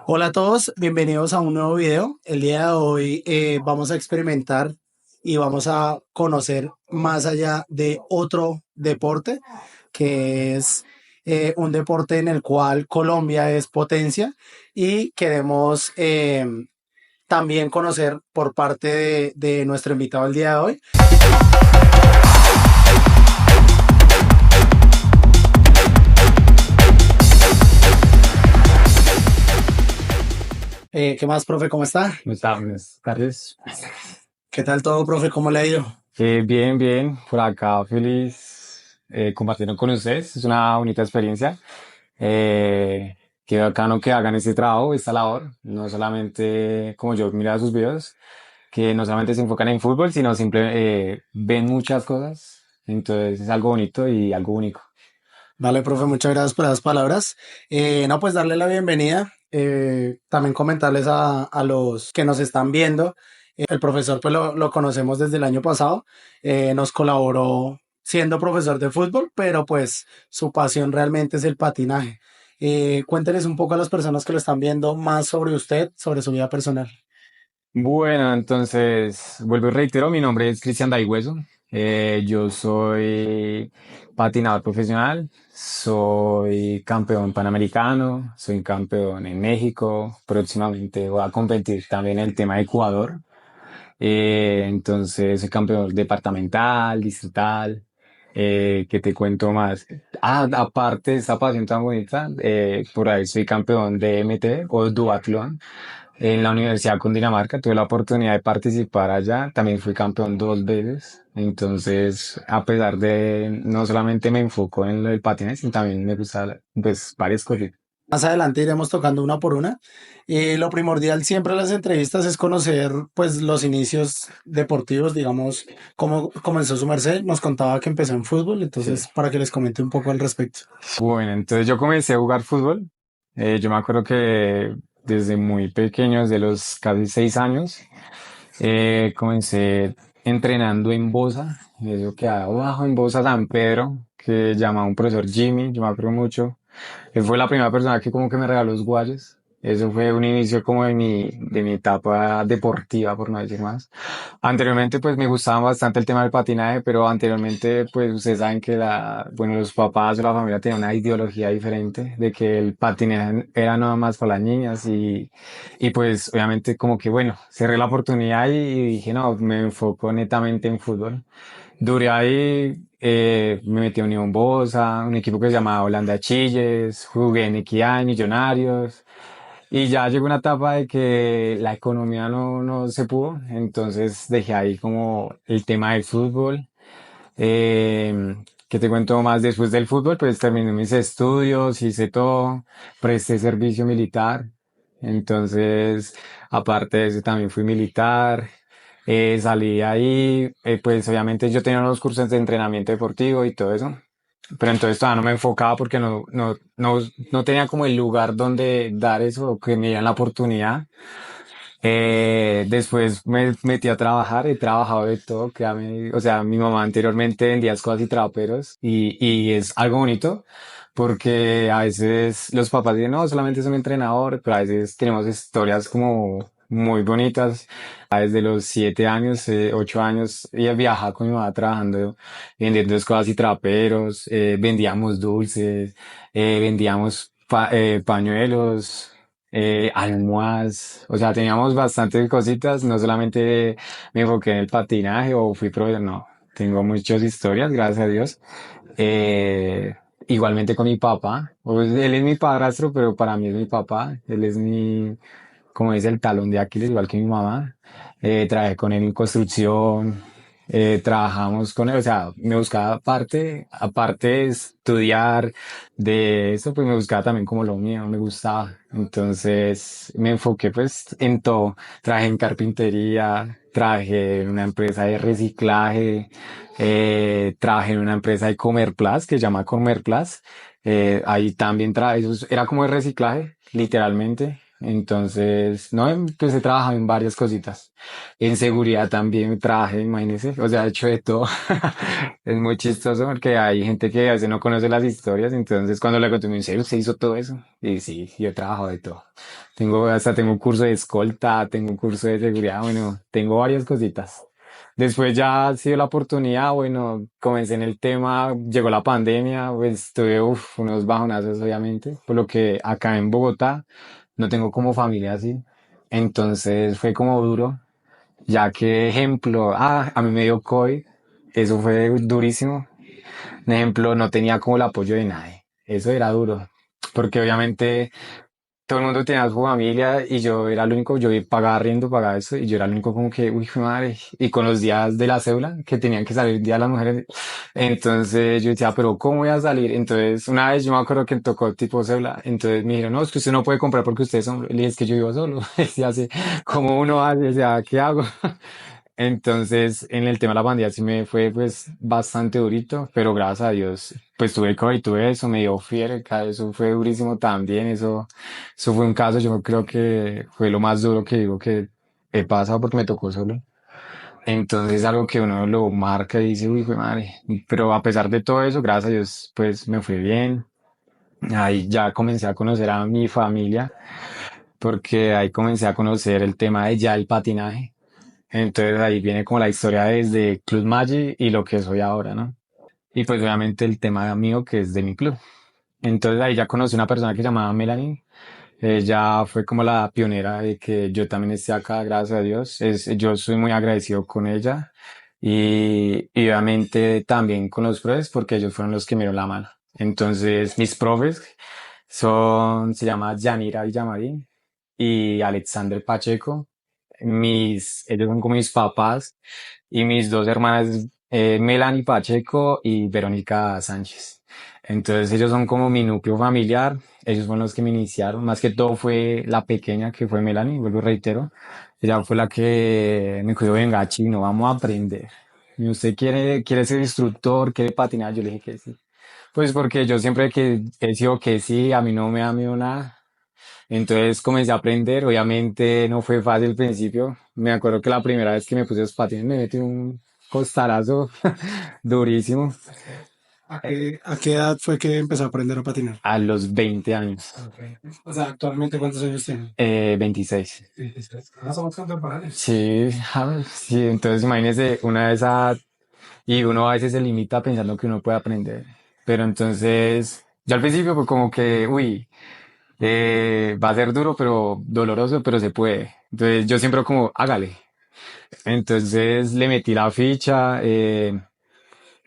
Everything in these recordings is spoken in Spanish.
Hola a todos, bienvenidos a un nuevo video. El día de hoy vamos a experimentar y vamos a conocer más allá de otro deporte, que es un deporte en el cual Colombia es potencia y queremos también conocer por parte de nuestro invitado el día de hoy. ¿Qué más, profe? ¿Cómo está? Buenas tardes. ¿Qué tal todo, profe? ¿Cómo le ha ido? Bien, bien, por acá feliz compartiendo con ustedes. Es una bonita experiencia. Eh, Qué bacano que hagan este trabajo, esta labor, no solamente como yo miraba sus videos, que no solamente se enfocan en fútbol, sino siempre ven muchas cosas. Entonces es algo bonito y algo único. Vale, profe, muchas gracias por esas palabras. No, pues darle la bienvenida. También comentarles a los que nos están viendo. El profesor, pues lo conocemos desde el año pasado. Nos colaboró siendo profesor de fútbol, pero pues su pasión realmente es el patinaje. Cuénteles un poco a las personas que lo están viendo más sobre usted, sobre su vida personal. Bueno, entonces, vuelvo y reitero, mi nombre es Cristian Daigüeso. Yo soy patinador profesional, soy campeón panamericano, soy campeón en México, próximamente voy a competir también en el tema de Ecuador. Entonces, soy campeón departamental, distrital. ¿Qué te cuento más? Aparte de esta pasión tan bonita, por ahí soy campeón de MT o duatlón en la Universidad Cundinamarca. Tuve la oportunidad de participar allá. También fui campeón dos veces. Entonces, a pesar de no solamente me enfoco en el patinaje, sino también me gusta pues varias cosas. Más adelante iremos tocando una por una. Lo primordial siempre en las entrevistas es conocer pues los inicios deportivos, digamos, cómo comenzó su merced. Nos contaba que empezó en fútbol, Sí. entonces para que les comente un poco al respecto. Bueno, entonces yo comencé a jugar fútbol. Yo me acuerdo que desde muy pequeño, desde los casi 6 años, comencé entrenando en Bosa, eso que hay abajo en Bosa San Pedro, que llamaba un profesor Jimmy, yo me acuerdo mucho. Él fue la primera persona que como que me regaló los guayos. Eso fue un inicio como de mi etapa deportiva, por no decir más. Anteriormente, pues me gustaba bastante el tema del patinaje, pero anteriormente, pues ustedes saben que bueno, los papás o la familia tenían una ideología diferente de que el patinaje era nada más para las niñas y pues obviamente como que bueno, cerré la oportunidad y dije, no, me enfoco netamente en fútbol. Duré ahí, me metí a Unión Bosa, un equipo que se llamaba Holanda Chilles, jugué en Equidad, en Millonarios, y ya llegó una etapa de que la economía no se pudo, entonces dejé ahí como el tema del fútbol. ¿Qué te cuento más? Después del fútbol, pues terminé mis estudios, hice todo, presté servicio militar, entonces aparte de eso también fui militar. Salí ahí, pues obviamente yo tenía unos cursos de entrenamiento deportivo y todo eso, pero entonces todavía no me enfocaba porque no tenía como el lugar donde dar eso o que me dieran la oportunidad. Después me metí a trabajar, he trabajado de todo, créame, o sea, mi mamá anteriormente vendía cosas y traperos y es algo bonito porque a veces los papás dicen, no, solamente es un entrenador, pero a veces tenemos historias como muy bonitas. Desde los 7 años, 8 años, ella viajaba con mi mamá trabajando, vendiendo cosas y traperos, vendíamos dulces, vendíamos pañuelos, almohadas, o sea, teníamos bastantes cositas, no solamente me enfoqué en el patinaje o fui pro, no, tengo muchas historias, gracias a Dios. Eh, Igualmente con mi papá, pues, él es mi padrastro, pero para mí es mi papá, él es como dice, el talón de Aquiles, igual que mi mamá. Trabajé con él en construcción, trabajamos con él, o sea, me buscaba aparte de estudiar de eso, pues me buscaba también como lo mío, me gustaba. Entonces me enfoqué pues en todo. Trabajé en carpintería, trabajé en una empresa de reciclaje, trabajé en una empresa de Comerplast que se llama Comerplast. Ahí también trabajé, era como de reciclaje, literalmente. Entonces, no, pues he trabajado en varias cositas. En seguridad también trabajé, imagínense. O sea, he hecho de todo. Es muy chistoso porque hay gente que a veces no conoce las historias. Entonces, cuando le conté, me dice, ¿usted hizo todo eso? Y sí, yo he trabajado de todo. Tengo un curso de escolta, tengo un curso de seguridad, bueno, tengo varias cositas. Después ya ha sido la oportunidad, bueno, comencé en el tema, llegó la pandemia, pues tuve unos bajonazos obviamente, por lo que acá en Bogotá no tengo como familia así. Entonces fue como duro, ya que ejemplo, a mí me dio COVID, eso fue durísimo. Un ejemplo, no tenía como el apoyo de nadie. Eso era duro, porque obviamente todo el mundo tenía su familia y yo era el único, yo pagaba arriendo, pagaba eso, y yo era el único como que, uy, jue madre, y con los días de la cédula, que tenían que salir día de las mujeres, entonces yo decía, pero ¿cómo voy a salir? Entonces una vez yo me acuerdo que tocó tipo cédula, entonces me dijeron, no, es que usted no puede comprar porque usted es hombre, le dije, es que yo vivo solo, decía así, ¿cómo uno hace? Decía, ¿qué hago? Entonces, en el tema de la pandemia sí me fue pues bastante durito, pero gracias a Dios, pues tuve COVID, tuve eso, me dio fiebre, eso fue durísimo también, eso fue un caso, yo creo que fue lo más duro que digo que he pasado porque me tocó solo. Entonces, algo que uno lo marca y dice, uy, fue madre, pero a pesar de todo eso, gracias a Dios, pues me fue bien. Ahí ya comencé a conocer a mi familia, porque ahí comencé a conocer el tema de ya el patinaje. Entonces ahí viene como la historia desde Club Maggi y lo que soy ahora, ¿no? Y pues obviamente el tema mío que es de mi club. Entonces ahí ya conocí una persona que se llamaba Melanie. Ella fue como la pionera de que yo también esté acá, gracias a Dios. Yo soy muy agradecido con ella y obviamente también con los profes porque ellos fueron los que me dieron la mano. Entonces mis profes se llama Yanira Villamarín y Alexander Pacheco. Ellos son como mis papás y mis dos hermanas, Melanie Pacheco y Verónica Sánchez. Entonces ellos son como mi núcleo familiar, ellos fueron los que me iniciaron, más que todo fue la pequeña que fue Melanie, vuelvo y reitero, ella fue la que me dijo, venga chino, vamos a aprender. ¿Y usted quiere ser instructor, quiere patinar? Yo le dije que sí. Pues porque yo siempre que he sido que sí, a mí no me da miedo nada. Entonces comencé a aprender, obviamente no fue fácil al principio. Me acuerdo que la primera vez que me puse los patines me metí un costarazo durísimo A qué edad fue que empezó a aprender a patinar? a los 20 años, Ok. O sea, actualmente, ¿cuántos años tiene? 26. Ah, somos contemporáneos. Sí, sí, entonces imagínese una de esas y uno a veces se limita pensando que uno puede aprender. Pero entonces, yo al principio fue como que, uy, va a ser duro, pero doloroso, pero se puede. Entonces yo siempre como, hágale. Entonces le metí la ficha,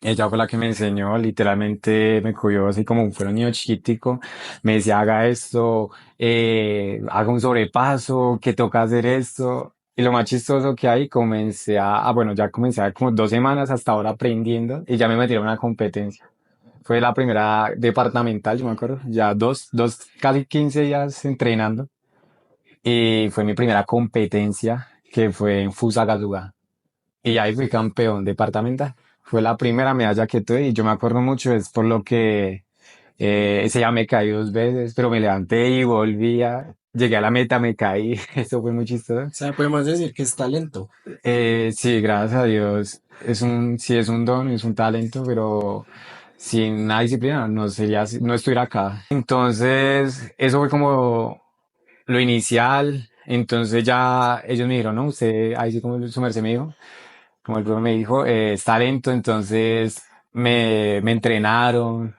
ella fue la que me enseñó, literalmente me cogió así como fuera un niño chiquitico, me decía haga esto, haga un sobrepaso, que toca hacer esto. Y lo más chistoso que hay, bueno, ya comencé a como 2 semanas hasta ahora aprendiendo y ya me metieron a una competencia. Fue la primera departamental, yo me acuerdo, ya casi 15 días entrenando y fue mi primera competencia que fue en Fusagasugá. Y ahí fui campeón departamental. Fue la primera medalla que tuve y yo me acuerdo mucho, es por lo que ese día me caí 2 veces, pero me levanté y volvía. Llegué a la meta, me caí. Eso fue muy chistoso. O sea, podemos decir que es talento. Sí, gracias a Dios. Sí es un don, es un talento, pero sin una disciplina no sería, no estuviera acá. Entonces, eso fue como lo inicial. Entonces ya ellos me dijeron, no, usted, ahí sí como su merced me dijo, como el profe me dijo, es talento, entonces me entrenaron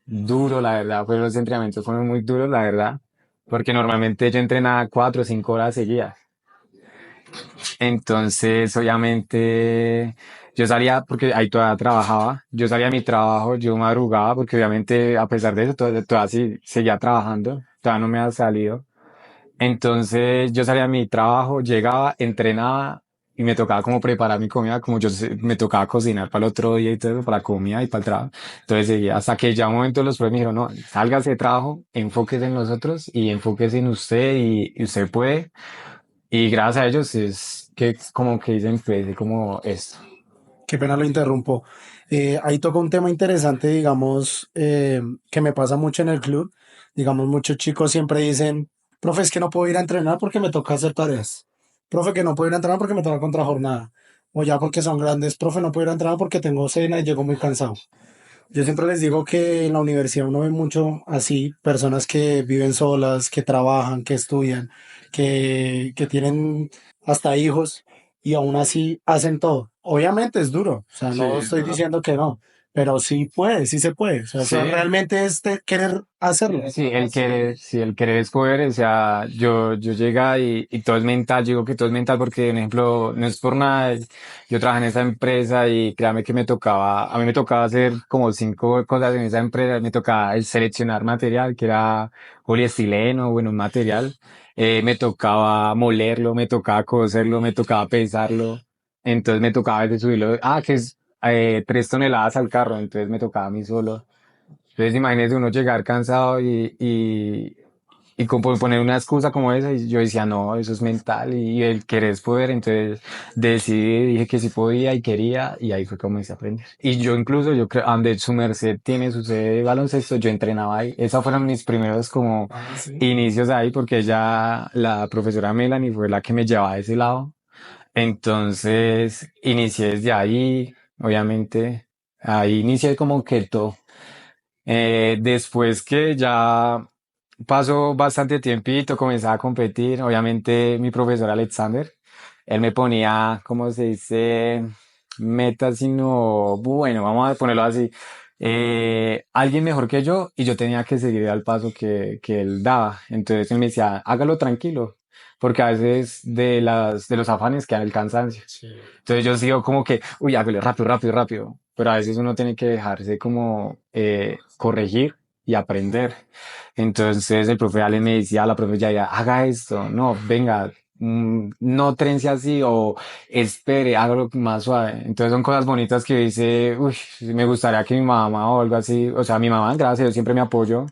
duro, la verdad, pues los entrenamientos fueron muy duros, la verdad, porque normalmente yo entrenaba 4 o 5 horas seguidas. Entonces, obviamente, yo salía, porque ahí todavía trabajaba, yo salía a mi trabajo, yo madrugaba, porque obviamente, a pesar de eso, todavía sí seguía trabajando, todavía no me ha salido. Entonces yo salía a mi trabajo, llegaba, entrenaba y me tocaba como preparar mi comida, como me tocaba cocinar para el otro día y todo, para la comida y para el trabajo. Entonces seguía hasta que ya un momento los profes me dijeron, no, sálgase de trabajo, enfóquese en nosotros y enfóquese en usted y usted puede. Y gracias a ellos es que como que dicen, pues, como esto. Qué pena lo interrumpo. Ahí toca un tema interesante, digamos, que me pasa mucho en el club. Digamos, muchos chicos siempre dicen, Profe, es que no puedo ir a entrenar porque me toca hacer tareas. Profe, que no puedo ir a entrenar porque me toca contrajornada. O ya porque son grandes. Profe, no puedo ir a entrenar porque tengo cena y llego muy cansado. Yo siempre les digo que en la universidad uno ve mucho así, personas que viven solas, que trabajan, que estudian, que tienen hasta hijos y aún así hacen todo. Obviamente es duro, o sea, no Sí, estoy diciendo que no, pero sí puede, sí se puede. O sea, sí, realmente es querer hacerlo. sí, el querer es poder, o sea, yo llega y todo es mental, yo digo que todo es mental porque, por ejemplo, no es por nada, yo trabajé en esa empresa y créame que a mí me tocaba hacer como 5 cosas en esa empresa, me tocaba el seleccionar material, que era poliestileno, bueno, un material, me tocaba molerlo, me tocaba coserlo, me tocaba pesarlo, entonces me tocaba a veces subirlo, que es 3 toneladas al carro, entonces me tocaba a mí solo. Entonces, imagínese uno llegar cansado y como poner una excusa como esa, y yo decía, no, eso es mental y el querer es poder. Entonces decidí, dije que sí podía y quería, y ahí fue como comencé a aprender. Y yo incluso, yo creo, donde su merced tiene su sede de baloncesto, yo entrenaba ahí. Esos fueron mis primeros como Ah, sí. inicios ahí, porque ella, la profesora Melanie, fue la que me llevaba a ese lado. Entonces, inicié desde ahí, obviamente, ahí inicié como que todo. Después que ya pasó bastante tiempito, comencé a competir. Obviamente, mi profesor Alexander, él me ponía, ¿cómo se dice? Metas, sino, bueno, vamos a ponerlo así. Alguien mejor que yo y yo tenía que seguir al paso que él daba. Entonces él me decía, hágalo tranquilo, porque a veces de los afanes queda el cansancio. Sí. Entonces yo sigo como que, uy, hágale rápido, rápido, rápido. Pero a veces uno tiene que dejarse como corregir y aprender. Entonces el profe Ale me decía, la profe ya, haga esto, no, venga, no trense así o espere, hágalo más suave. Entonces son cosas bonitas que dice, uy, me gustaría que mi mamá o algo así, o sea, mi mamá, gracias a Dios, siempre me apoyó,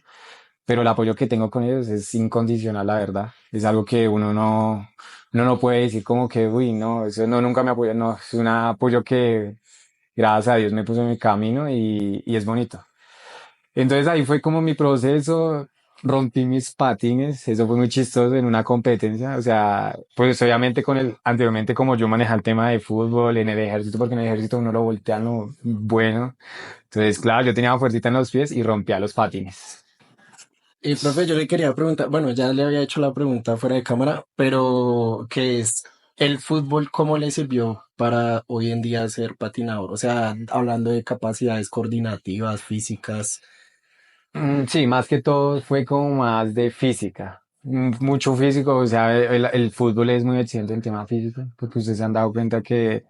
pero el apoyo que tengo con ellos es incondicional, la verdad. Es algo que uno no puede decir como que, uy, no, eso no, nunca me apoya, no, es un apoyo que gracias a Dios me puso en mi camino y es bonito. Entonces ahí fue como mi proceso, rompí mis patines, eso fue muy chistoso en una competencia, o sea, pues obviamente anteriormente como yo manejaba el tema de fútbol en el ejército, porque en el ejército uno lo voltean lo bueno, entonces claro, yo tenía fuercita en los pies y rompía los patines. Y profe, yo le quería preguntar, bueno, ya le había hecho la pregunta fuera de cámara, pero ¿qué es el fútbol? ¿Cómo le sirvió para hoy en día ser patinador? O sea, hablando de capacidades coordinativas, físicas. Sí, más que todo fue como más de física. Mucho físico, o sea, el fútbol es muy exigente en tema físico, porque ustedes se han dado cuenta que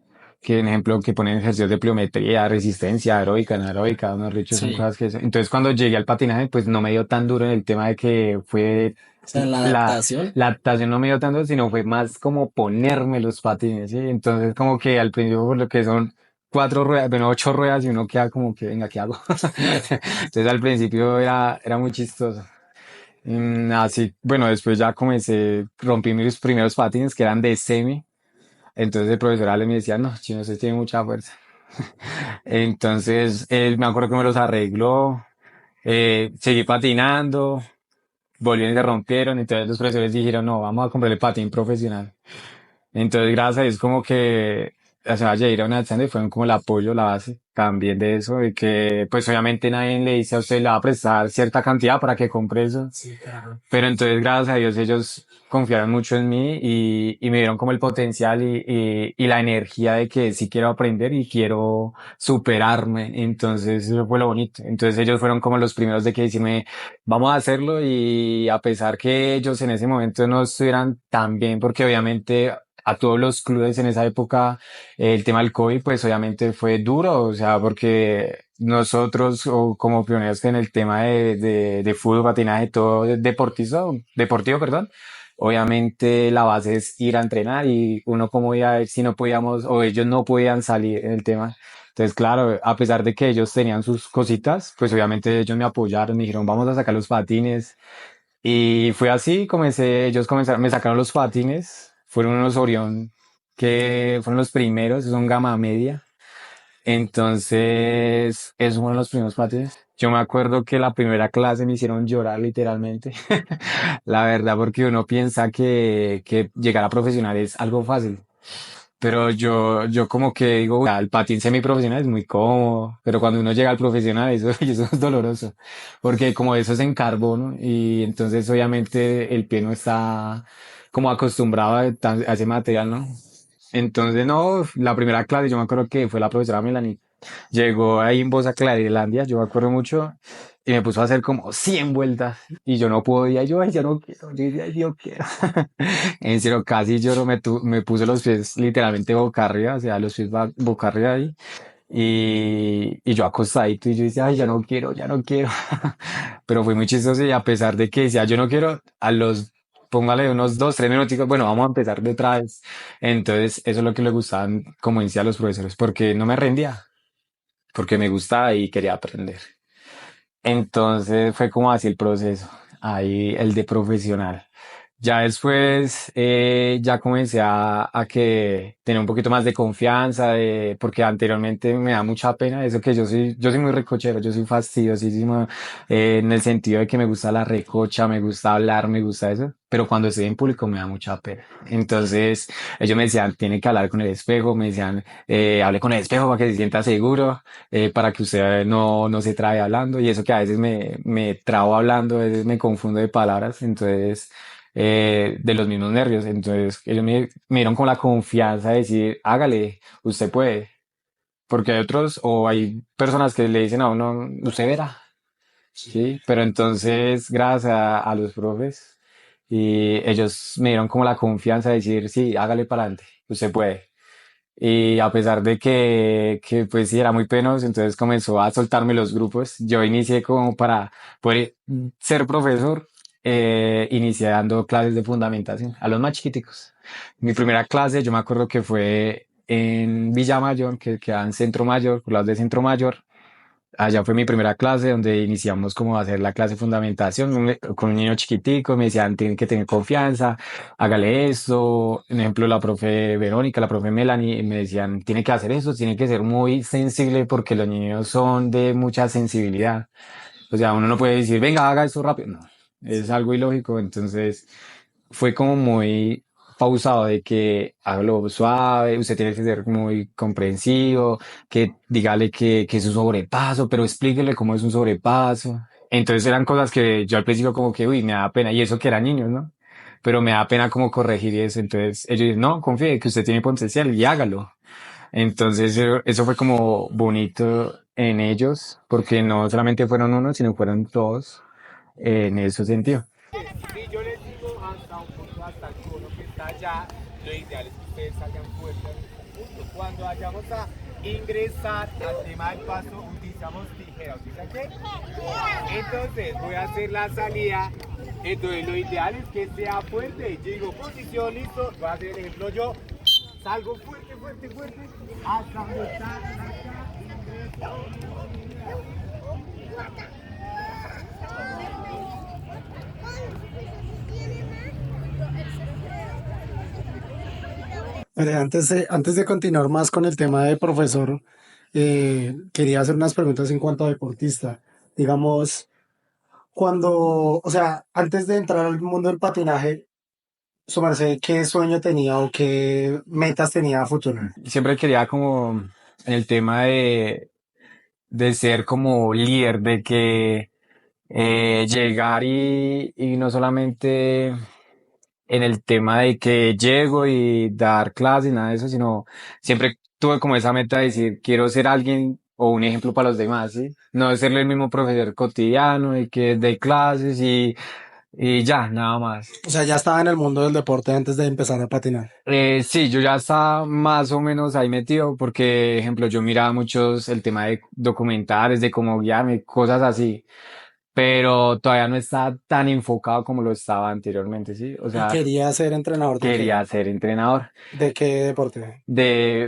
en ejemplo, que ponen ejercicios de pliometría, resistencia, aeróbica, anaeróbica, unos dicho, son Sí. cosas que... Entonces, cuando llegué al patinaje, pues no me dio tan duro en el tema de que fue... O sea, en la La, adaptación. la adaptación no me dio tanto, sino fue más como ponerme los patines, ¿sí? Entonces, como que al principio, por lo que son 4 ruedas, bueno, 8 ruedas, y uno queda como que, venga, ¿qué hago? Entonces al principio era muy chistoso. Así, bueno, después ya comencé, rompí mis primeros patines que eran de semi. Entonces el profesor Ale me decía, no, chino, usted tiene mucha fuerza. Entonces él me acuerdo que me los arregló, seguí patinando, volvieron y se rompieron. Entonces los profesores dijeron, no, vamos a comprarle patín profesional. Entonces, gracias a Dios, como que, o sea, Jair Alexander fueron como el apoyo, la base también de eso, de que, pues obviamente nadie le dice a usted, le va a prestar cierta cantidad para que compre eso. Sí, claro. Pero entonces, gracias a Dios, ellos confiaron mucho en mí y me dieron como el potencial y la energía de que sí quiero aprender y quiero superarme. Entonces, eso fue lo bonito. Entonces, ellos fueron como los primeros de que decirme, vamos a hacerlo y a pesar que ellos en ese momento no estuvieran tan bien, porque obviamente a todos los clubes en esa época el tema del COVID, pues obviamente fue duro, o sea, porque nosotros o como pioneros en el tema de fútbol, patinaje, todo deportivo, perdón, obviamente la base es ir a entrenar y uno como iba a ver si no podíamos o ellos no podían salir en el tema. Entonces, claro, a pesar de que ellos tenían sus cositas, pues obviamente ellos me apoyaron, me dijeron, vamos a sacar los patines. Y fue así, ellos comenzaron, me sacaron los patines, fueron unos Orión que fueron los primeros, son gama media. Entonces, es uno de los primeros patines. Yo me acuerdo que la primera clase me hicieron llorar literalmente. La verdad, porque uno piensa que llegar a profesional es algo fácil. Pero yo como que digo, "Uy, el patín semiprofesional es muy cómodo, pero cuando uno llega al profesional eso, eso es doloroso, porque como eso es en carbono y entonces obviamente el pie no está como acostumbrado a ese material, ¿no? Entonces, no, la primera clase, yo me acuerdo que fue la profesora Melanie. Llegó ahí en voz a Clarilandia, yo me acuerdo mucho, y me puso a hacer como 100 vueltas. Y yo no podía, yo, ay, ya no quiero, yo decía, "Ay, yo quiero". En serio, casi lloro, me puse los pies literalmente boca arriba, o sea, los pies boca arriba ahí. Y yo acostadito y yo decía, ay, ya no quiero, ya no quiero. Pero fue muy chistoso y a pesar de que decía, yo no quiero, a los, póngale unos 2, 3 minutos, bueno, vamos a empezar de otra vez. Entonces, eso es lo que le gustaban, como decía a los profesores, porque no me rendía, porque me gustaba y quería aprender. Entonces, fue como así el proceso, ahí el de profesional. Ya después, ya comencé a que tener un poquito más de confianza, porque anteriormente me da mucha pena eso que yo soy muy recochero, yo soy fastidiosísimo, en el sentido de que me gusta la recocha, me gusta hablar, me gusta eso, pero cuando estoy en público me da mucha pena. Entonces, ellos me decían, tiene que hablar con el espejo, me decían, hable con el espejo para que se sienta seguro, para que usted no se trabe hablando, y eso que a veces me trabo hablando, a veces me confundo de palabras, entonces de los mismos nervios. Entonces ellos me dieron con la confianza de decir, hágale, usted puede. Porque hay otros, o hay personas que le dicen a uno, usted verá. Sí, pero entonces, gracias a los profes, y ellos me dieron como la confianza de decir, sí, hágale para adelante, usted puede. Y a pesar de que pues sí era muy penoso, entonces comenzó a soltarme los grupos. Yo inicié como para poder ser profesor, inicié dando clases de fundamentación a los más chiquiticos. Mi primera clase, yo me acuerdo que fue en Villa Mayor, que queda en Centro Mayor, por lados de Centro Mayor. Allá fue mi primera clase donde iniciamos como a hacer la clase de fundamentación con un niño chiquitico, me decían, tienen que tener confianza, hágale esto. Por ejemplo, la profe Verónica, la profe Melanie, me decían, tiene que hacer eso, tiene que ser muy sensible porque los niños son de mucha sensibilidad. O sea, uno no puede decir, venga, haga eso rápido. No, es algo ilógico. Entonces, fue como muy pausado de que hágalo suave, usted tiene que ser muy comprensivo, que dígale que es un sobrepaso, pero explíquele cómo es un sobrepaso. Entonces eran cosas que yo al principio como que, uy, me da pena, y eso que eran niños, ¿no? Pero me da pena como corregir eso. Entonces ellos dicen, no, confíe que usted tiene potencial y hágalo. Entonces eso fue como bonito en ellos, porque no solamente fueron uno, sino fueron todos en ese sentido. Si yo les digo hasta un punto, hasta el cono que está allá, lo ideal es que ustedes salgan fuerte al mismo punto. Cuando vayamos a ingresar al tema del paso, utilizamos tijera. ¿Utiliza qué? Entonces voy a hacer la salida. Entonces lo ideal es que sea fuerte. Yo digo, posición, listo. Voy a hacer el ejemplo yo. Salgo fuerte, fuerte, fuerte. Hasta donde está. Pero antes de continuar más con el tema de profesor, quería hacer unas preguntas en cuanto a deportista. Digamos, o sea, antes de entrar al mundo del patinaje, su merced, ¿qué sueño tenía o qué metas tenía a futuro? Siempre quería como en el tema de ser como líder, de que llegar y no solamente en el tema de que llego y dar clases, nada de eso, sino siempre tuve como esa meta de decir, quiero ser alguien o un ejemplo para los demás, ¿sí? No serle el mismo profesor cotidiano y que dé clases y ya, nada más. O sea, ya estaba en el mundo del deporte antes de empezar a patinar. Sí, yo ya estaba más o menos ahí metido porque, ejemplo, yo miraba muchos el tema de documentales, de cómo guiarme, cosas así, pero todavía no estaba tan enfocado como lo estaba anteriormente, ¿sí? O ¿Y sea, quería ser entrenador de qué? quería ser entrenador. ¿De qué deporte?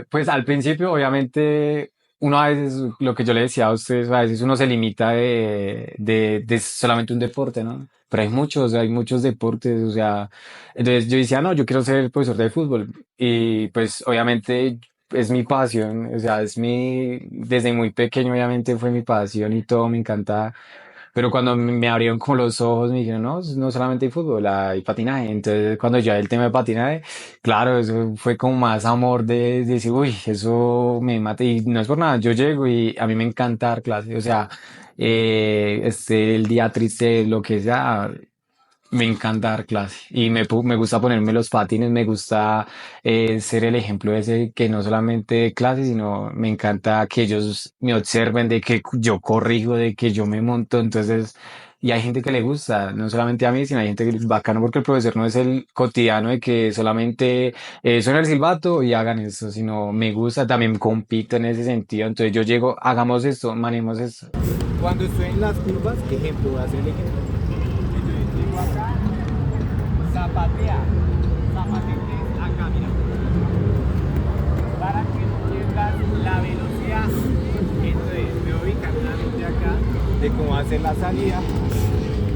Pues al principio, obviamente, uno a veces, lo que yo le decía a ustedes, a veces uno se limita de solamente un deporte, ¿no? Pero hay muchos deportes, o sea, entonces yo decía, no, yo quiero ser profesor de fútbol. Y pues obviamente es mi pasión, o sea, desde muy pequeño obviamente fue mi pasión y todo, me encanta. Pero cuando me abrieron como los ojos, me dijeron, no, no solamente hay fútbol, hay patinaje. Entonces, cuando ya el tema de patinaje, claro, eso fue como más amor de decir, uy, eso me mata. Y no es por nada, yo llego y a mí me encanta dar clases. O sea, el día triste, lo que sea, me encanta dar clase y me gusta ponerme los patines, me gusta ser el ejemplo ese que no solamente de clase, sino me encanta que ellos me observen, de que yo corrijo, de que yo me monto, entonces, y hay gente que le gusta, no solamente a mí, sino hay gente que es bacano porque el profesor no es el cotidiano de que solamente suena el silbato y hagan eso, sino me gusta, también compito en ese sentido, entonces yo llego, hagamos esto, manejemos esto. Cuando estoy en las curvas, ejemplo, voy a hacer el ejemplo. Entonces llego acá, zapatea, zapatetes acá, mira. Para que no pierdas la velocidad. Entonces me voy caminando acá de cómo hacer la salida.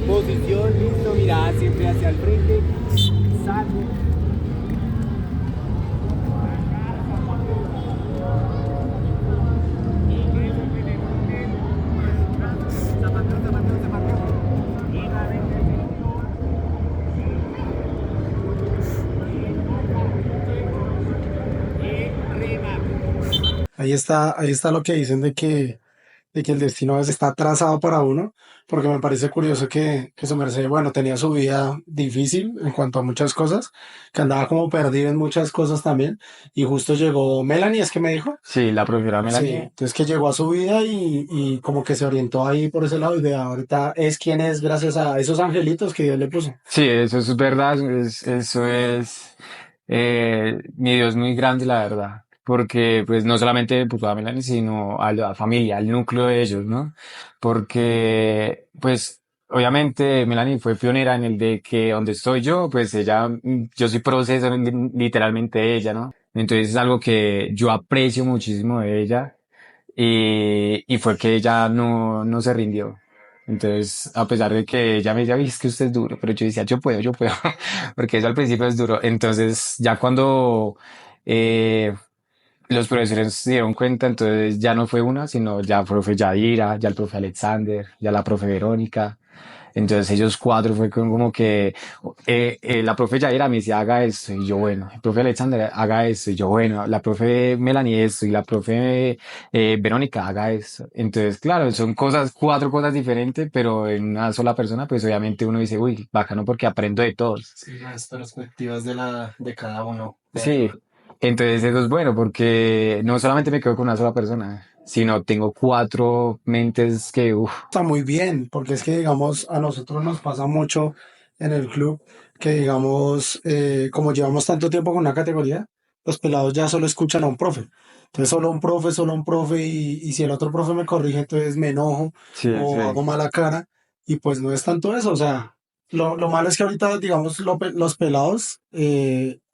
Posición, listo, mirada siempre hacia el frente. Salgo. Ingreso en el túnel. Zapateo, zapateo, zapateo. Y nuevamente selección. Y remate. Ahí está lo que dicen de que el destino a veces está trazado para uno, porque me parece curioso que su merced, bueno, tenía su vida difícil en cuanto a muchas cosas, que andaba como perdido en muchas cosas también, y justo llegó Melanie, es que me dijo, Sí, la profesora sí, Melanie. entonces que llegó a su vida y como que se orientó ahí por ese lado, y de ahorita es quien es gracias a esos angelitos que Dios le puso. Sí, eso es verdad, eso es mi Dios muy grande, la verdad, porque pues no solamente puso a Melanie, sino a la familia, al núcleo de ellos, ¿no? Porque pues obviamente Melanie fue pionera en el de que donde estoy yo, pues ella, yo soy proceso literalmente de ella, ¿no? Entonces es algo que yo aprecio muchísimo de ella y fue que ella no se rindió. Entonces, a pesar de que ella me decía, "Ay, es que usted es duro", pero yo decía, yo puedo, porque eso al principio es duro. Entonces, ya cuando eh, los profesores se dieron cuenta, entonces ya no fue una, sino ya el profe Yadira, ya el profe Alexander, ya la profe Verónica. Entonces ellos cuatro fue como que la profe Yaira me decía haga esto y yo bueno, el profe Alexander haga esto y yo bueno, la profe Melanie esto y la profe Verónica haga esto. Entonces claro, son cosas, cuatro cosas diferentes, pero en una sola persona, pues obviamente uno dice, uy, bacano porque aprendo de todos. Sí, las perspectivas de cada uno. Sí, entonces eso es bueno porque no solamente me quedo con una sola persona, sino tengo cuatro mentes que, uff, Está muy bien, porque es que, digamos, a nosotros nos pasa mucho en el club que, digamos, como llevamos tanto tiempo con una categoría, los pelados ya solo escuchan a un profe. Entonces, solo un profe, y si el otro profe me corrige, entonces me enojo sí, o sí. hago mala cara, y pues no es tanto eso. O sea, lo malo es que ahorita, digamos, los pelados,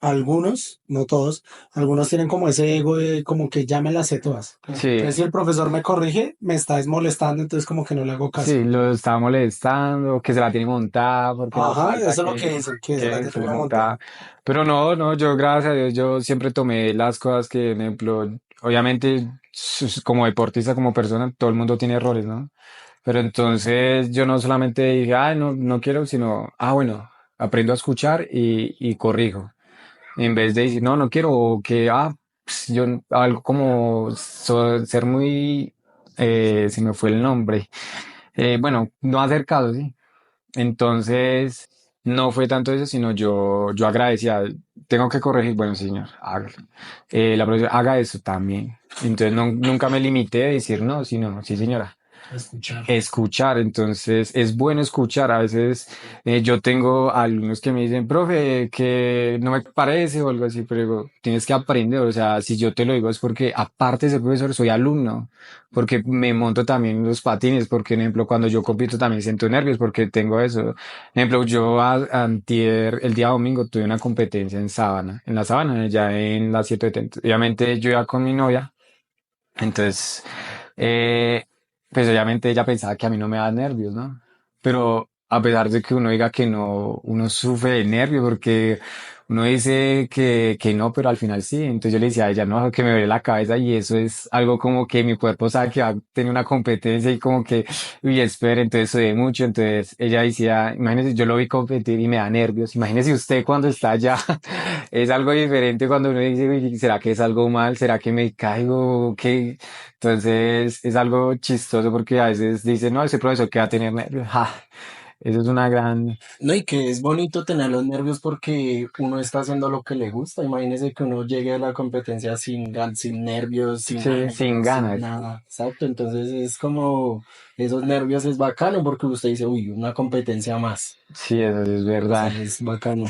algunos, no todos, algunos tienen como ese ego de como que ya me las sé todas. Sí, Entonces, si el profesor me corrige, me está desmolestando, entonces como que no le hago caso. sí, lo estaba molestando, que se la tiene montada, porque no Ajá, falta eso es lo que dicen, que es la que que se le tengo montada. monta. Pero no, yo gracias a Dios, yo siempre tomé las cosas que, por ejemplo, obviamente como deportista, como persona, todo el mundo tiene errores, ¿no? Pero entonces yo no solamente dije, ah, no quiero, sino, ah, bueno, aprendo a escuchar y corrijo. En vez de decir, no quiero, o que, yo, algo como ser muy, se me fue el nombre. Bueno, no hacer caso, ¿sí? Entonces, no fue tanto eso, sino yo agradecía, tengo que corregir, bueno, señor, hágalo. La profesora, haga eso también. Entonces, nunca me limité a decir no, sino, sí, señora. Escuchar. Escuchar, entonces es bueno escuchar. A veces yo tengo alumnos que me dicen, profe, que no me parece o algo así, pero digo, tienes que aprender. O sea, si yo te lo digo es porque aparte de ser profesor, soy alumno, porque me monto también los patines, porque, por ejemplo, cuando yo compito también siento nervios porque tengo eso. Por ejemplo, yo antier, el día domingo tuve una competencia en Sabana, en la Sabana, ya en la 770. Obviamente yo iba con mi novia. Entonces, eh, pues obviamente ella pensaba que a mí no me da nervios, ¿no? Pero a pesar de que uno diga que no, uno sufre de nervios porque Uno dice que no, pero al final sí. Entonces yo le decía a ella, no, que me duele la cabeza y eso es algo como que mi cuerpo sabe que va a tener una competencia y como que, uy, espera, entonces sudé mucho. Entonces ella decía, imagínese, yo lo vi competir y me da nervios. Imagínese usted cuando está allá. Es algo diferente cuando uno dice, uy, ¿será que es algo mal? ¿Será que me caigo? ¿Qué? Entonces es algo chistoso porque a veces dicen, no, ese profesor que va a tener nervios. Ja, eso es una gran, No, y que es bonito tener los nervios porque uno está haciendo lo que le gusta. Imagínese que uno llegue a la competencia sin nervios, sin sí, sin ánimos, sin ganas. nada. Exacto. Entonces es como esos nervios es bacano porque usted dice, uy, una competencia más. Sí, eso es O sea, verdad. es bacano.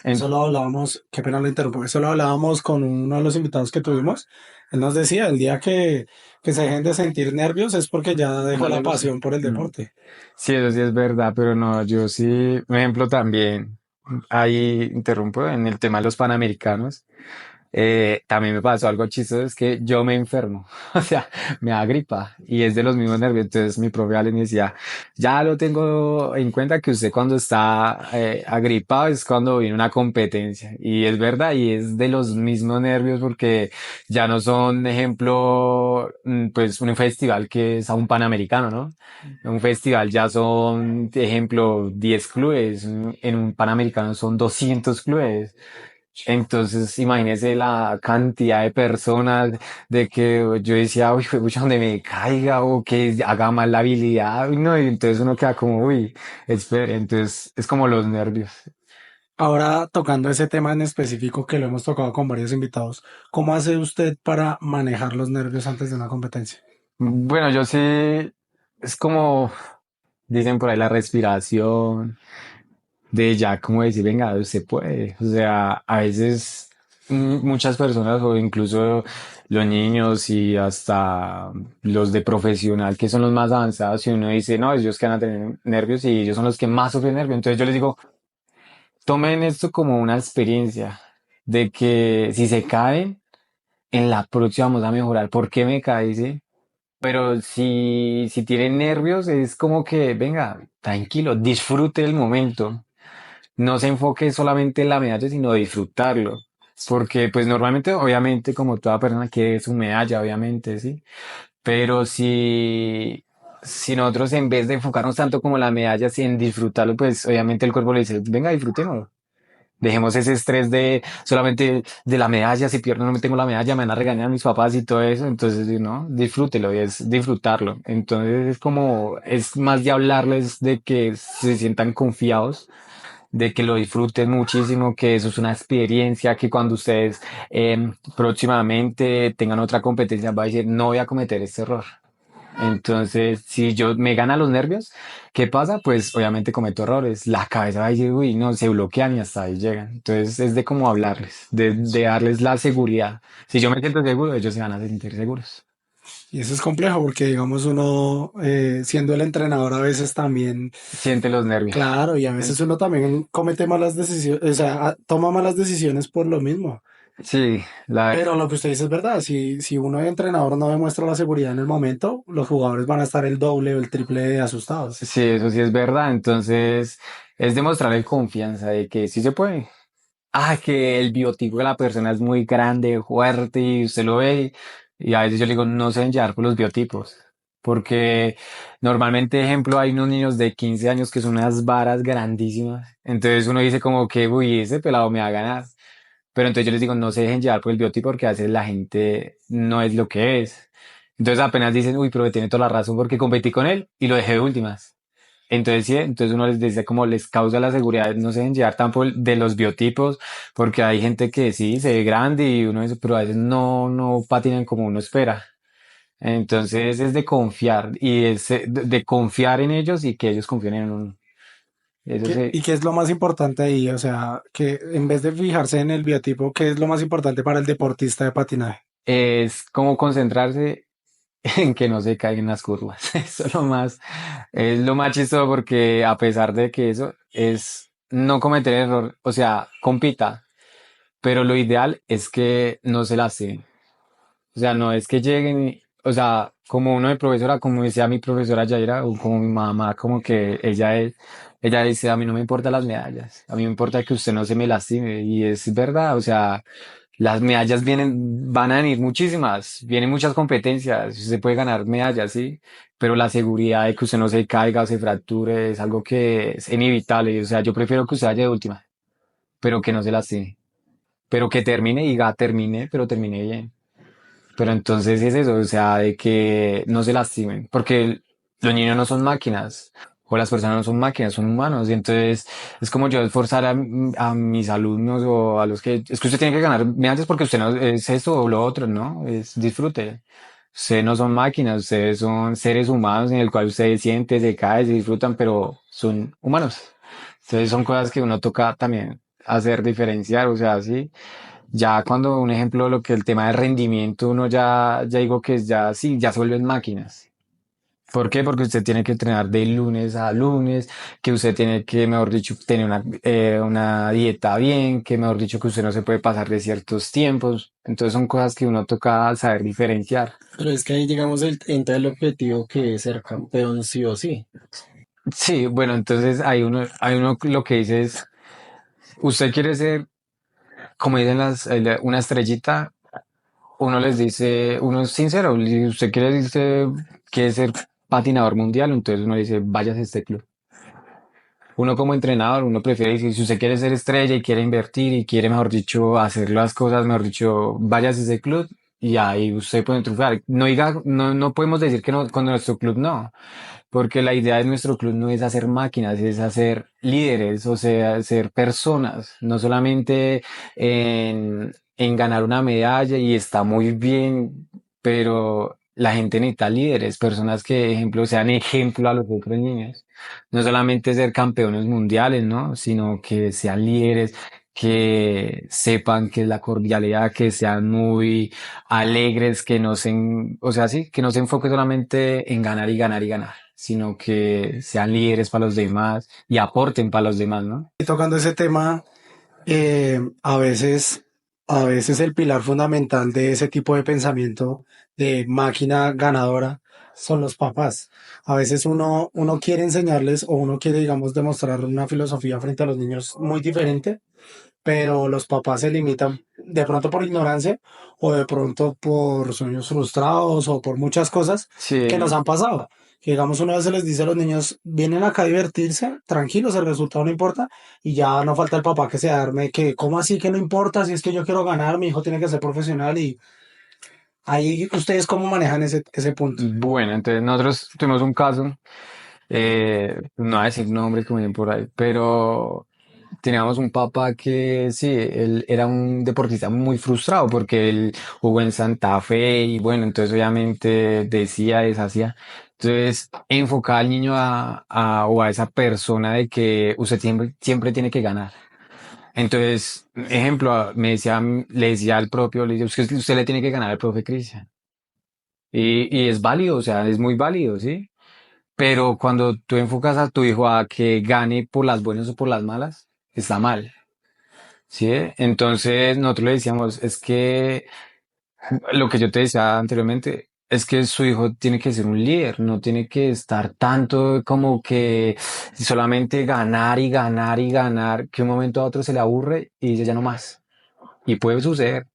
Eso En- lo hablábamos, qué pena lo interrumpo, eso lo hablábamos con uno de los invitados que tuvimos. Él nos decía, el día que se dejen de sentir nervios es porque ya dejó No la le gusta. pasión por el mm, deporte. sí, eso sí es verdad, pero no, yo sí, por ejemplo, también, ahí interrumpo en el tema de los panamericanos. También me pasó algo chistoso, es que yo me enfermo, o sea, me da gripa y es de los mismos nervios. Entonces mi profe Ale me decía, ya lo tengo en cuenta que usted cuando está agripado es cuando viene una competencia. Y es verdad, y es de los mismos nervios porque ya no son, ejemplo, pues un festival que es a un panamericano, ¿no? Un festival ya son, ejemplo, 10 clubes, en un panamericano son 200 clubes. Entonces, imagínese la cantidad de personas de que yo decía, uy, pucha, donde me caiga o que haga mal la habilidad, uy, no, y entonces uno queda como, uy, espere, entonces es como los nervios. Ahora, tocando ese tema en específico que lo hemos tocado con varios invitados, ¿cómo hace usted para manejar los nervios antes de una competencia? Bueno, yo sí, es como dicen por ahí la respiración, de ya como decir, venga, se puede. O sea, a veces muchas personas o incluso los niños y hasta los de profesional que son los más avanzados y uno dice, no, ellos que van a tener nervios y ellos son los que más sufren nervios. Entonces yo les digo, tomen esto como una experiencia de que si se caen, en la próxima vamos a mejorar. ¿Por qué me caí? ¿Sí? Pero si tienen nervios, es como que, venga, tranquilo, disfrute el momento. No se enfoque solamente en la medalla, sino disfrutarlo. Porque, pues normalmente, obviamente, como toda persona quiere su medalla, obviamente, sí. Pero si nosotros en vez de enfocarnos tanto como la medalla, si en disfrutarlo, pues obviamente el cuerpo le dice, venga, disfrutémoslo. Dejemos ese estrés de solamente de la medalla, si pierdo no me tengo la medalla, me van a regañar mis papás y todo eso. Entonces, no, disfrútelo y es disfrutarlo. Entonces es como, es más de hablarles de que se sientan confiados, de que lo disfruten muchísimo, que eso es una experiencia, que cuando ustedes próximamente tengan otra competencia, va a decir, no voy a cometer este error. Entonces, si yo me gana los nervios, ¿qué pasa? Pues obviamente cometo errores. La cabeza va a decir, uy, no, se bloquean y hasta ahí llegan. Entonces, es de cómo hablarles, de darles la seguridad. Si yo me siento seguro, ellos se van a sentir seguros. Y eso es complejo porque, digamos, uno, siendo el entrenador, a veces también, Siente los nervios. claro, y a veces uno también comete malas decisiones, o sea, toma malas decisiones por lo mismo. Sí, la, Pero lo que usted dice es verdad, si uno de entrenador no demuestra la seguridad en el momento, los jugadores van a estar el doble o el triple de asustados. sí, eso sí es verdad. Entonces, es demostrarle confianza de que sí se puede. Ah, que el biotipo de la persona es muy grande, fuerte y usted lo ve y a veces yo le digo, no se deben llevar por los biotipos, porque normalmente, ejemplo, hay unos niños de 15 años que son unas varas grandísimas, entonces uno dice como que, uy, ese pelado me va a ganar, pero entonces yo les digo, no se dejen llevar por el biotipo porque a veces la gente no es lo que es. Entonces apenas dicen, uy, pero tiene toda la razón porque competí con él y lo dejé de últimas. Entonces, sí, entonces uno les dice como les causa la seguridad, no se deben llevar tampoco de los biotipos, porque hay gente que sí se ve grande y uno dice, pero a veces no patinan como uno espera. Entonces es de confiar y es de confiar en ellos y que ellos confíen en uno. Eso ¿Y sí, qué es lo más importante ahí? O sea, que en vez de fijarse en el biotipo, ¿qué es lo más importante para el deportista de patinaje? es como concentrarse en que no se caigan las curvas. Eso es lo más chistoso porque a pesar de que eso es no cometer error, o sea, compita. Pero lo ideal es que no se lastimen. O sea, no es que lleguen, o sea, como uno de profesora, como decía mi profesora Yaira, o como mi mamá, como que ella dice, a mí no me importan las medallas, a mí me importa que usted no se me lastime, y es verdad, o sea, las medallas van a venir muchísimas, vienen muchas competencias, usted puede ganar medallas, sí, pero la seguridad de que usted no se caiga o se fracture es algo que es inevitable, o sea, yo prefiero que usted vaya de última, pero que no se lastime, pero que termine y diga, termine, pero termine bien. Pero entonces es eso, o sea, de que no se lastimen, porque los niños no son máquinas, o las personas no son máquinas, son humanos, y entonces es como yo esforzar a mis alumnos o a los que, es que usted tiene que ganar medallas porque usted no es esto o lo otro, ¿no? Es disfrute. Ustedes no son máquinas, ustedes son seres humanos en el cual ustedes sienten, se caen, se disfrutan, pero son humanos. Entonces son cosas que uno toca también hacer diferenciar, o sea, sí. Ya cuando un ejemplo, lo que el tema de rendimiento, uno ya digo que ya sí, ya se vuelven máquinas. ¿Por qué? Porque usted tiene que entrenar de lunes a lunes, que usted tiene que, mejor dicho, tener una dieta bien, que mejor dicho, que usted no se puede pasar de ciertos tiempos. Entonces son cosas que uno toca saber diferenciar. Pero es que ahí llegamos entra el objetivo que es ser campeón sí o sí. Sí, bueno, entonces hay uno lo que dice es, usted quiere ser, como dicen una estrellita. Uno les dice, uno es sincero, si usted quiere ser patinador mundial, entonces uno le dice, váyase a este club. Uno como entrenador, uno prefiere decir, si usted quiere ser estrella y quiere invertir y quiere, mejor dicho, hacer las cosas, mejor dicho, váyase a ese club y ahí usted puede triunfar. No podemos decir que no, con nuestro club no, porque la idea de nuestro club no es hacer máquinas, es hacer líderes, o sea, ser personas, no solamente en ganar una medalla y está muy bien, pero la gente necesita líderes, personas que, ejemplo, sean ejemplo a los otros niños. No solamente ser campeones mundiales, ¿no? Sino que sean líderes, que sepan que es la cordialidad, que sean muy alegres, que no se, o sea, sí, que no se enfoque solamente en ganar y ganar y ganar, sino que sean líderes para los demás y aporten para los demás, ¿no? Y tocando ese tema, a veces el pilar fundamental de ese tipo de pensamiento de máquina ganadora son los papás. A veces uno quiere enseñarles o uno quiere, digamos, demostrar una filosofía frente a los niños muy diferente, pero los papás se limitan de pronto por ignorancia o de pronto por sueños frustrados o por muchas cosas que nos Sí, han pasado. Que digamos, una vez se les dice a los niños, vienen acá a divertirse, tranquilos, el resultado no importa, y ya no falta el papá que se arme, que, ¿cómo así que no importa? Si es que yo quiero ganar, mi hijo tiene que ser profesional, y ahí ustedes cómo manejan ese punto. bueno, entonces nosotros tuvimos un caso, no voy a decir nombres como dicen por ahí, pero teníamos un papá que sí, él era un deportista muy frustrado porque él jugó en Santa Fe y bueno, entonces obviamente decía, deshacía. Entonces, enfocar al niño o a esa persona de que usted siempre tiene que ganar. Entonces, ejemplo, le decía al propio, le decía, "Es que usted le tiene que ganar al profe Cristian. Y es válido, o sea, es muy válido, ¿sí? Pero cuando tú enfocas a tu hijo a que gane por las buenas o por las malas, está mal. ¿Sí? Entonces nosotros le decíamos, es que lo que yo te decía anteriormente, es que su hijo tiene que ser un líder, no tiene que estar tanto como que solamente ganar y ganar y ganar, que un momento a otro se le aburre y dice ya no más. Y puede suceder.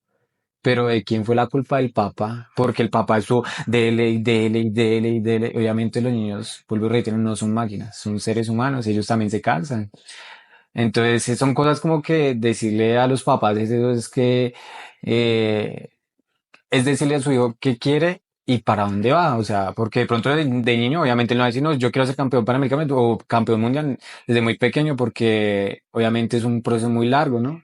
Pero ¿de quién fue la culpa del papá? Porque el papá estuvo dele y dele y dele y dele. Obviamente los niños, vuelvo y reitero, no son máquinas, son seres humanos, ellos también se cansan. Entonces, son cosas como que decirle a los papás es eso, es que eh, es decirle a su hijo qué quiere y para dónde va. O sea, porque de pronto de niño, obviamente, él no va a decir, no, yo quiero ser campeón panamericano o campeón mundial desde muy pequeño, porque obviamente es un proceso muy largo, ¿no?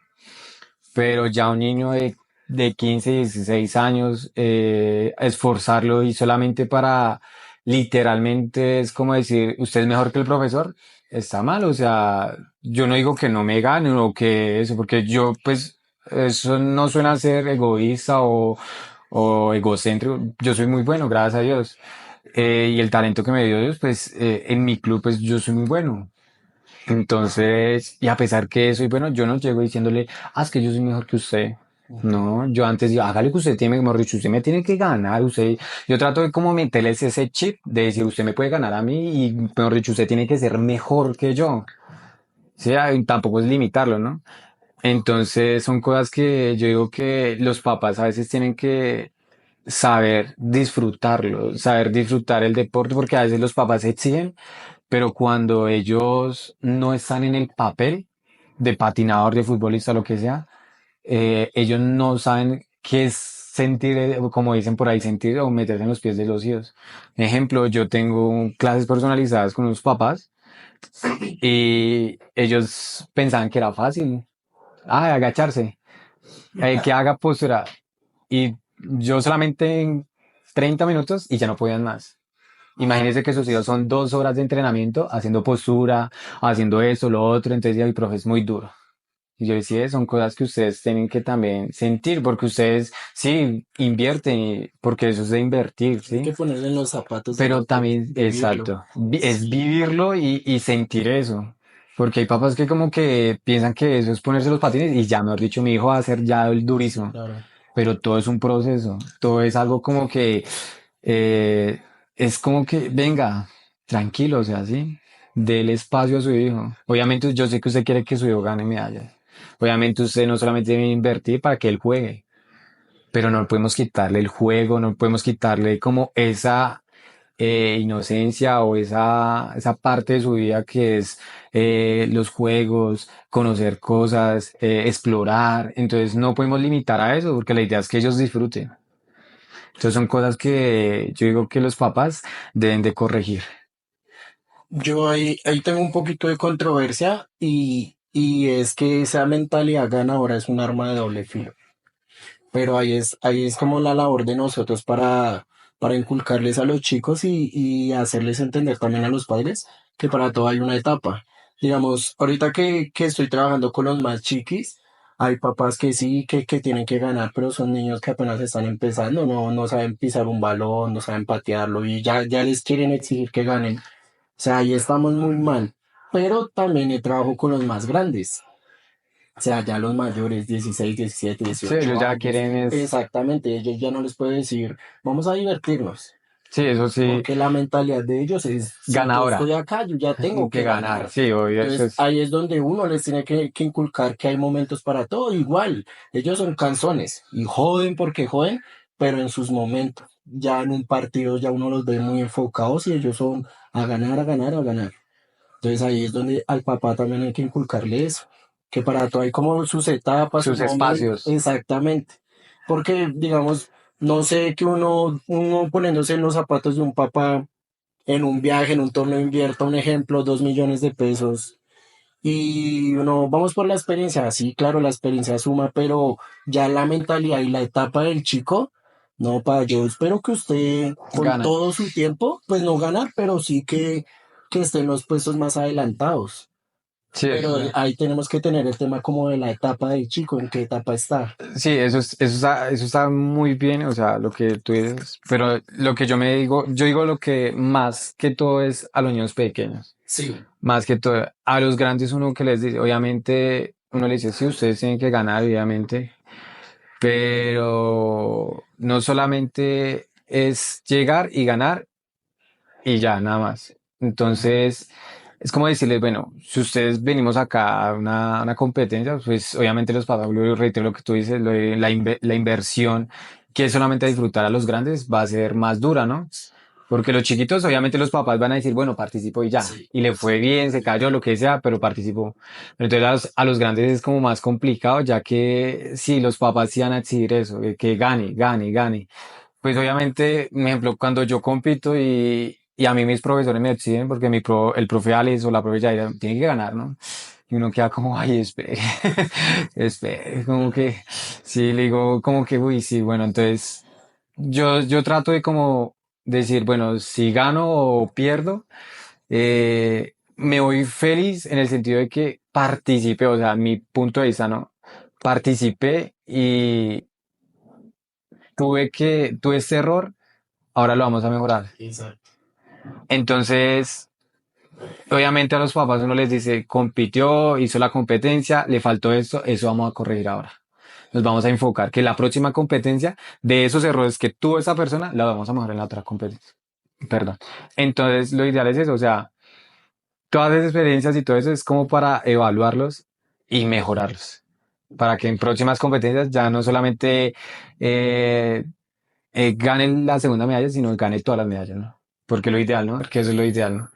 Pero ya un niño de 15 16 años, esforzarlo y solamente para, literalmente es como decir, usted es mejor que el profesor, está mal, o sea, yo no digo que no me gane o que eso, porque yo, pues, eso no suena a ser egoísta o egocéntrico, yo soy muy bueno, gracias a Dios. Y el talento que me dio Dios, pues, en mi club, pues, yo soy muy bueno. Entonces, y a pesar que soy bueno, yo no llego diciéndole, ah, es que yo soy mejor que usted. No, yo antes digo, hágale que usted tiene, mejor dicho, usted me tiene que ganar, usted, yo trato de como meterles ese chip de decir, usted me puede ganar a mí y, mejor dicho, usted tiene que ser mejor que yo. Sí, y tampoco es limitarlo, ¿no? Entonces son cosas que yo digo que los papás a veces tienen que saber disfrutarlo, saber disfrutar el deporte, porque a veces los papás exigen, pero cuando ellos no están en el papel de patinador, de futbolista, lo que sea, ellos no saben qué es sentir, como dicen por ahí, sentir o meterse en los pies de los hijos. Ejemplo, yo tengo clases personalizadas con los papás y ellos pensaban que era fácil. Ah, agacharse, que haga postura. Y yo solamente en 30 minutos y ya no podían más. Imagínense que sus hijos son 2 horas de entrenamiento haciendo postura, haciendo esto, lo otro. Entonces, ya, profe, es muy duro. Y yo decía, son cosas que ustedes tienen que también sentir, porque ustedes sí invierten, porque eso es de invertir, Hay ¿sí? que ponerle en los zapatos del Pero otro, también, vivirlo. exacto, es vivirlo y sentir eso. Porque hay papás que como que piensan que eso es ponerse los patines y ya, mejor dicho, mi hijo va a ser ya el Sí, durísimo. claro. Pero todo es un proceso, todo es algo como que eh, es como que, venga, tranquilo, o sea, sí, déle espacio a su hijo. Obviamente yo sé que usted quiere que su hijo gane medallas. Obviamente usted no solamente debe invertir para que él juegue, pero no podemos quitarle el juego, no podemos quitarle como esa inocencia o esa parte de su vida que es los juegos, conocer cosas, explorar. Entonces no podemos limitar a eso porque la idea es que ellos disfruten. Entonces son cosas que yo digo que los papás deben de corregir. Yo ahí tengo un poquito de controversia y es que esa mentalidad ganadora es un arma de doble filo. Pero ahí es como la labor de nosotros para inculcarles a los chicos y hacerles entender también a los padres que para todo hay una etapa. Digamos, ahorita que estoy trabajando con los más chiquis, hay papás que sí, que tienen que ganar, pero son niños que apenas están empezando, no saben pisar un balón, no saben patearlo y ya les quieren exigir que ganen. O sea, ahí estamos muy mal. Pero también trabajo con los más grandes. O sea, ya los mayores, 16, 17, Sí, 18 ellos ya años, quieren es, exactamente, ellos ya no les puedo decir, vamos a divertirnos, sí, eso sí, porque la mentalidad de ellos es, si yo ganadora, estoy acá, yo ya tengo que que ganar, ganar. sí, obvio, eso Entonces, es, ahí es donde uno les tiene que inculcar que hay momentos para todo, igual, ellos son canzones y joden porque joden, pero en sus momentos, ya en un partido ya uno los ve muy enfocados y ellos son a ganar, a ganar, a ganar. Entonces ahí es donde al papá también hay que inculcarle eso, que para todo hay como sus etapas, sus sus momentos, espacios. exactamente. Porque, digamos, no sé que uno poniéndose en los zapatos de un papá en un viaje, en un torneo, invierta un ejemplo, 2 millones de pesos. Y uno, vamos por la experiencia, sí, claro, la experiencia suma, pero ya la mentalidad y la etapa del chico, no, para yo espero que usted con Gana. todo su tiempo, pues no ganar, pero sí que esté en los puestos más adelantados. Sí, Pero ahí tenemos que tener el tema como de la etapa del chico, en qué etapa está. sí, eso está muy bien, o sea, lo que tú dices, pero lo que yo me digo, yo digo lo que más que todo es a los niños pequeños, Sí, más que todo, a los grandes uno que les dice, obviamente, uno le dice, sí, ustedes tienen que ganar, obviamente, pero no solamente es llegar y ganar y ya, nada más. Entonces, es como decirles, bueno, si ustedes venimos acá a una competencia, pues obviamente los papás, lo reitero lo que tú dices, la inversión que es solamente disfrutar a los grandes va a ser más dura, ¿no? Porque los chiquitos, obviamente los papás van a decir, bueno, participó y ya, sí. y le fue bien, se cayó, lo que sea, pero participó. Pero entonces a los grandes es como más complicado, ya que sí, los papás sí van a exigir eso, que gane, gane, gane. Pues obviamente, por ejemplo, cuando yo compito y a mí mis profesores me exigen, porque el profe Alex o la profe Yaira tiene que ganar, ¿no? Y uno queda como, ay, espere, espere, como que, sí, le digo, como que, uy, sí, bueno, entonces, yo trato de como decir, bueno, si gano o pierdo, me voy feliz en el sentido de que participé, o sea, mi punto de vista, ¿no? Participé y tuve este error, ahora lo vamos a mejorar. Exacto. Entonces, obviamente a los papás uno les dice, compitió, hizo la competencia, le faltó esto, eso vamos a corregir ahora. nos vamos a enfocar que la próxima competencia de esos errores que tuvo esa persona, la vamos a mejorar en la otra competencia. Perdón. Entonces, lo ideal es eso, o sea, todas esas experiencias y todo eso es como para evaluarlos y mejorarlos. Para que en próximas competencias ya no solamente eh, gane la segunda medalla, sino gane todas las medallas, ¿no? Porque lo ideal, ¿no? Porque eso es lo ideal, ¿no?